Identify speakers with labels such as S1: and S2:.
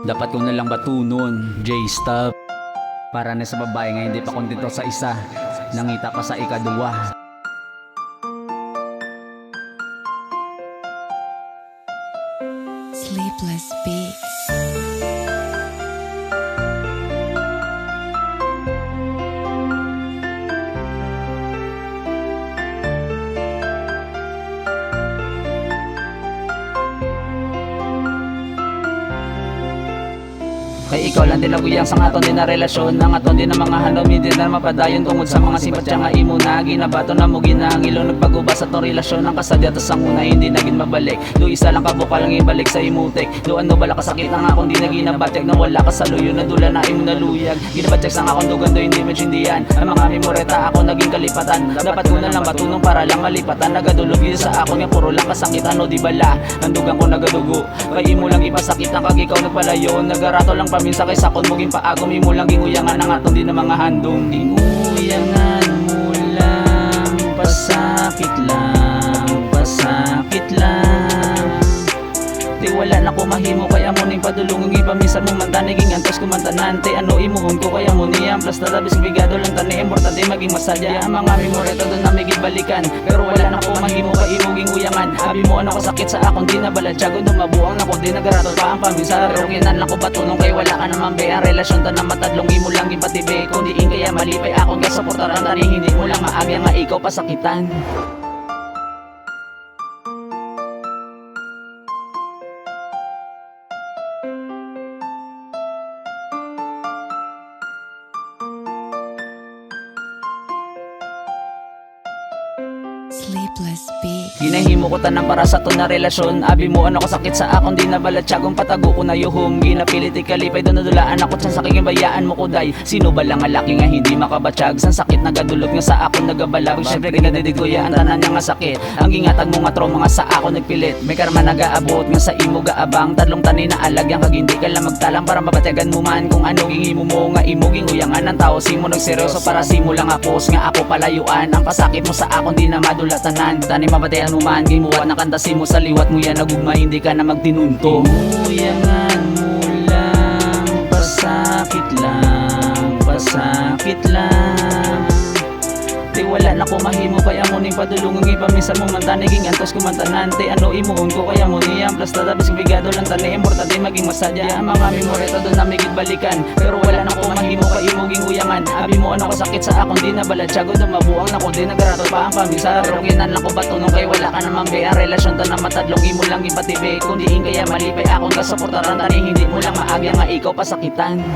S1: Dapat ko na lang batunon, J-Stop. Para na sa babae nga hindi pa kontento sa isa, nangita pa sa ikaduwa.
S2: Sleepless Beats.
S1: Kay ikaw lang din nabuyang sa aton din na relasyon, ang aton din na mga hanom, hindi na mapadayon tungod sa mga simpatya nga imo na ginabato na mo ginangilo, nagpaguba sa tong relasyon ang kasadya tas ang una hindi naging mabalik. Do isa lang kabuka lang ibalik sa imutek, do ano bala kasakit na nga akong di na ginabatyag, na wala ka sa luyo na dula na imo naluyag. Ginabatyag sa akong dugan do hindi medsindihan, ang mga memoreta ako naging kalipatan. Dapat ko na lang batunong para lang malipatan, nagadulog yun sa ako nga puro lang kasakitan o di bala ang dugang ko nagadugo. Kay imo lang ipasakitan kag ikaw nagpalayo, nagarato lang paminsa kay sakon mo gimpaagom, imo lang ginguyangan ang aton din na mga handong. Ginguyangan mo lang, pasakit lang, pasakit lang. Di wala na ko mahimo kaya mo ning padulungon ipamisan mo man taniging antos kumantanante ano imuhon ko kaya mo niyang plus talabis bigado lang tani importante maging masadya ang mga memoreta doon na may gibalikan, pero wala na ko mahimo kay imong uyangan. Abi mo ano kasakit sa akong di na baladyago dumabuang na ko di nagarato pa ang pamisa, pero kinan lang ko batunong kay wala ka naman be ang relasyon ta na matadlong imo lang ipatibe kung diin kaya malipay akong gasuportaran tani hindi mo lang maagya nga ikaw pasakitan.
S2: Sleepless Beats.
S1: Ginahimo ko tanan para sa to na relasyon, abi mo ano kasakit sa akong di na balatsagong patago ko na yuhom, ginapilit ikalipay doon nadulaan ako sa saking bayaan mo kuday. Sino ba lang ang laki nga hindi makabatsyag san sakit nagadulot nga sa akong nagabalag, syempre ginadidig ko ya ang tanan niya nga sakit, ang gingatag mo nga trauma nga sa ako nagpilit, may karma nagaabot nga sa imo gaabang tadlong tani na alagyan kag hindi ka lang magtalang para mabatyagan mo man kung ano gihimo mo nga imo ginguyangan ng tao simo nagseryoso para simo lang ako nga ako palayuan ang pasakit mo sa akong di na madulatanan tani mabatayan mo man gimuwa na kantasi mo sa liwat mo yan nagugma hindi ka na magtinunto. Imuyangan mo lang, pasakit lang, pasakit lang. Di wala na ko mahimo kaya mo ning padulungon ipamisan mo man taniging antos kumantanante ano imuhon ko kaya mo niyang plus talabis bigado lang tani importante maging masadya ang mga memoreta doon na may gibalikan, pero wala na ko mahimo kay imo ginguyangan. Abi mo ano kasakit sa akong di na baladyago dumabuang na ko di nagarato pa ang pamisa, pero kinan lang ko batunong kay wala ka naman be ang relasyon ta na matadlong imo lang ipatibe kung diin kaya malipay akong gasuportaran tani hindi mo lang maagya nga ikaw pasakitan.